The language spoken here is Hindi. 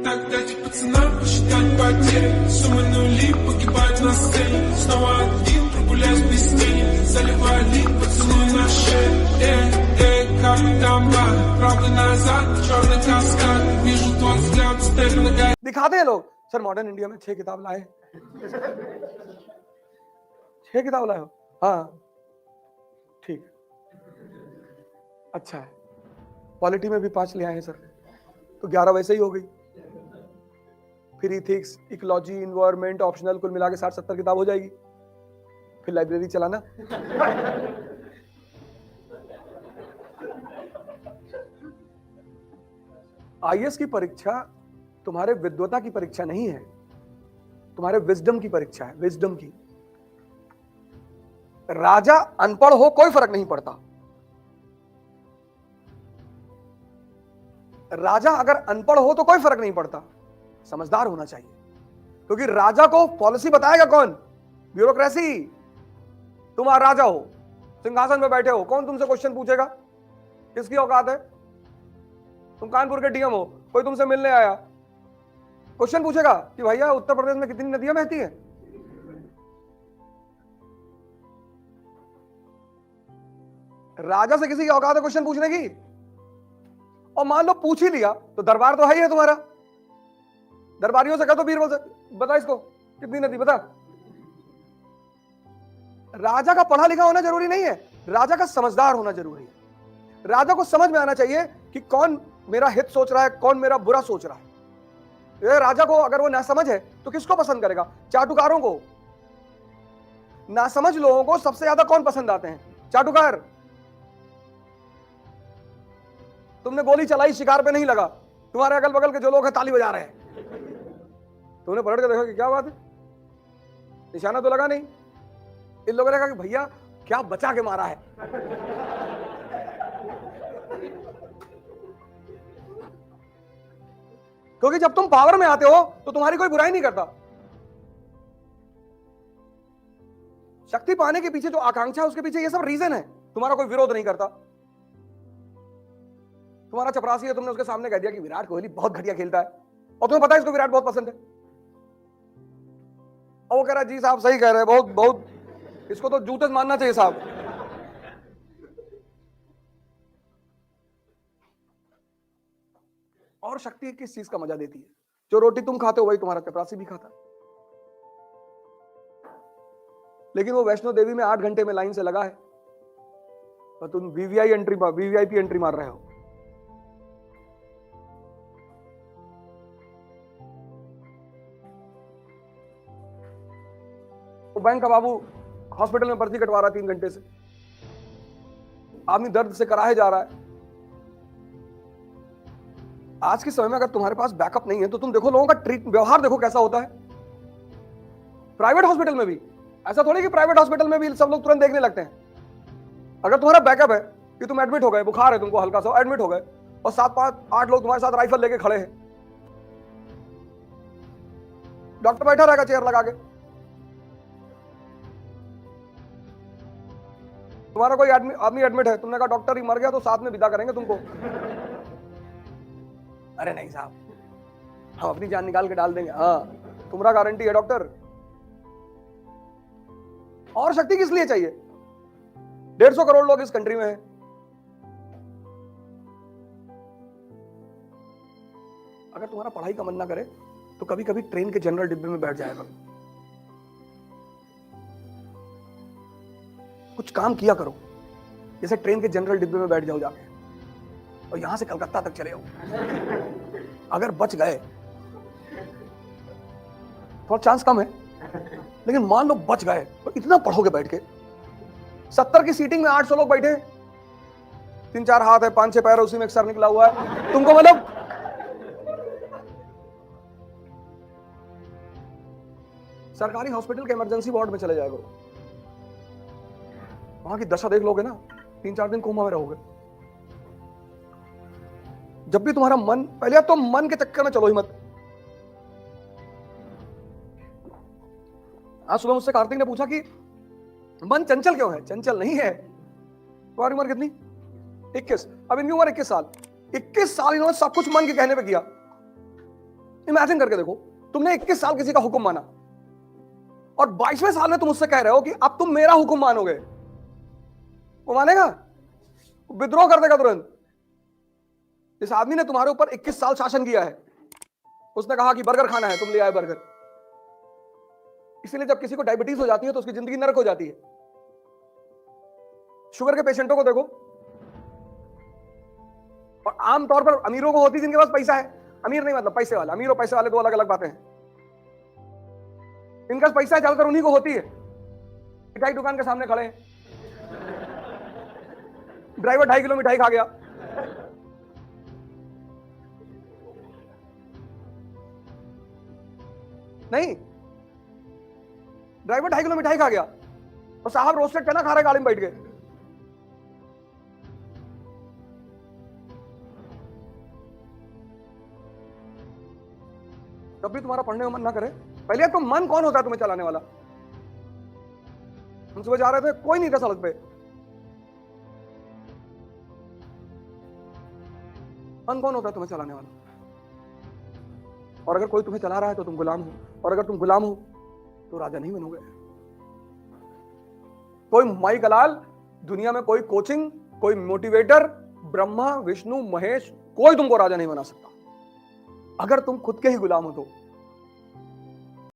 Так дайте пацанам посчитать потери. Суммы нули погибают на сцене. Снова один, прогуляюсь без тени. Заливай лик, поцелуй на шее. Как там бар, правда назад, черный каскад. Вижу твой взгляд, степ на гай. दिखाते हैं लोग, सर मॉडर्न इंडिया में 6 किताब लाए। 6 किताब लाए हो? हाँ ठीक, अच्छा है। पॉलिटी में भी 5 ले आए हैं सर, तो 11 वैसे ही हो गई। फिर इथिक्स, इकोलॉजी, इन्वायरमेंट, ऑप्शनल, कुल मिला के 60-70 किताब हो जाएगी। फिर लाइब्रेरी चलाना। आईएएस की परीक्षा तुम्हारे विद्वता की परीक्षा नहीं है, तुम्हारे विजडम की परीक्षा है, विजडम की। राजा अनपढ़ हो कोई फर्क नहीं पड़ता। राजा अगर अनपढ़ हो तो कोई फर्क नहीं पड़ता, समझदार होना चाहिए। क्योंकि राजा को पॉलिसी बताएगा कौन? ब्यूरोक्रेसी। तुम राजा हो, सिंहासन पे बैठे हो, कौन तुमसे क्वेश्चन पूछेगा? किसकी औकात है? तुम कानपुर के डीएम हो, कोई तुमसे मिलने आया, क्वेश्चन पूछेगा कि भैया उत्तर प्रदेश में कितनी नदियां बहती हैं? राजा से किसी की औकात है क्वेश्चन पूछने की? और मान लो पूछ ही लिया तो दरबार तो है ही है तुम्हारा। दरबारियों से कह दो बीरबल से, बता इसको कितनी नदी बता। राजा का पढ़ा लिखा होना जरूरी नहीं है, राजा का समझदार होना जरूरी है। राजा को समझ में आना चाहिए कि कौन मेरा हित सोच रहा है, कौन मेरा बुरा सोच रहा है। ये राजा को अगर वो ना समझ है तो किसको पसंद करेगा? चाटुकारों को। ना समझ लोगों को सबसे ज्यादा कौन पसंद आते हैं? चाटुकार। तुमने गोली चलाई, शिकार पे नहीं लगा, तुम्हारे अगल बगल के जो लोग हैं ताली बजा रहे हैं, तुमने पलट के देखा कि क्या बात है, निशाना तो लगा नहीं। इन लोगों ने कहा कि भैया क्या बचा के मारा है। क्योंकि जब तुम पावर में आते हो तो तुम्हारी कोई बुराई नहीं करता। शक्ति पाने के पीछे जो आकांक्षा है उसके पीछे ये सब रीजन है, तुम्हारा कोई विरोध नहीं करता। तुम्हारा चपरासी है, तुमने उसके सामने कह दिया कि विराट कोहली बहुत घटिया खेलता है, और तुम्हें पता है इसको विराट बहुत पसंद है, और वो कह रहा है जी साहब सही कह रहे हैं, बहुत बहुत इसको तो जूते से मानना चाहिए साहब। और शक्ति किस चीज का मजा देती है? जो रोटी तुम खाते हो वही तुम्हारा चपरासी भी खाता। लेकिन वो वैष्णो देवी में 8 घंटे में लाइन से लगा है और तुम वीवीआईपी एंट्री मार रहे हो। वो बैंक का बाबू हॉस्पिटल में पर्ची कटवा रहा है 3 घंटे से, आदमी दर्द से कराहे जा रहा है। आज के समय में अगर तुम्हारे पास बैकअप नहीं है तो तुम देखो लोगों का व्यवहार देखो कैसा होता है। प्राइवेट हॉस्पिटल में भी ऐसा थोड़ी कि प्राइवेट हॉस्पिटल में भी सब लोग तुरंत देखने लगते हैं। अगर तुम्हारा बैकअप है कि तुम एडमिट हो गए, बुखार है तुमको हल्का सा, एडमिट हो गए, और 7-5-8 लोग तुम्हारे साथ राइफल लेके खड़े हैं, डॉक्टर बैठा रहेगा चेयर लगा के। तुम्हारा कोई आदमी एडमिट है, तुमने कहा डॉक्टर ही मर गया तो साथ में विदा करेंगे तुमको। अरे नहीं साहब, हम अपनी जान निकाल के डाल देंगे। हाँ, तुम्हारा गारंटी है डॉक्टर। और शक्ति किस लिए चाहिए? 150 करोड़ लोग इस कंट्री में हैं। अगर तुम्हारा पढ़ाई का मन ना करे तो कभी कभी ट्रेन के जनरल डिब्बे में बैठ जाया करो, कुछ काम किया करो। जैसे ट्रेन के जनरल डिब्बे में बैठ जाओ जाके, और यहां से कलकत्ता तक चले जाओ। अगर बच गए, थोड़ा चांस कम है, लेकिन मान लो बच गए तो इतना पढ़ोगे बैठ के। 70 की सीटिंग में 800 लोग बैठे, 3-4 हाथ है, 5-6 पैर है, उसी में एक सर निकला हुआ है। तुमको मतलब सरकारी हॉस्पिटल के इमरजेंसी वार्ड में चले जाएगा, वहां की दशा देख लोगे ना, 3-4 दिन कोमा में रहोगे। जब भी तुम्हारा मन, पहले तो मन के चक्कर में चलो ही मत। आज सुबह मुझसे कार्तिक ने पूछा कि मन चंचल क्यों है? चंचल नहीं है। तुम्हारी उम्र कितनी? 21। अब इनकी उम्र 21 साल। 21 साल इन्होंने सब कुछ मन के कहने पे किया। इमेजिन करके देखो, तुमने 21 साल किसी का हुक्म माना और 22वें साल में तुम उससे कह रहे हो कि अब तुम मेरा हुक्म मानोगे, वो मानेगा? विद्रोह कर देगा तुरंत। इस आदमी ने तुम्हारे ऊपर 21 साल शासन किया है, उसने कहा कि बर्गर खाना है, तुम ले आए बर्गर। इसीलिए जब किसी को डायबिटीज हो जाती है तो उसकी जिंदगी नरक हो जाती है। शुगर के पेशेंटों को देखो, और आमतौर पर अमीरों को होती है जिनके पास पैसा है। अमीर नहीं मतलब पैसे वाला, अमीर और पैसे वाले दो अलग अलग बातें हैं। इनका पैसा है ज्यादातर उन्हीं को होती है। मिठाई दुकान के सामने खड़े हैं, ड्राइवर 2.5 किलो मिठाई खा गया, नहीं, ड्राइवर 2.5 किलो मिठाई खा गया और साहब रोस्टेड चना खा रहे गाड़ी में बैठ के। जब भी तुम्हारा पढ़ने का मन ना करे, पहले तो मन कौन होता है तुम्हें चलाने वाला? हम सुबह जा रहे थे, कोई नहीं था सड़क पे, मन कौन होता है तुम्हें चलाने वाला? और अगर कोई तुम्हें चला रहा है तो तुम गुलाम हो, और अगर तुम गुलाम हो तो राजा नहीं बनोगे। कोई माई कलाल, दुनिया में कोई कोचिंग, कोई मोटिवेटर, ब्रह्मा विष्णु महेश, कोई तुमको राजा नहीं बना सकता अगर तुम खुद के ही गुलाम हो तो।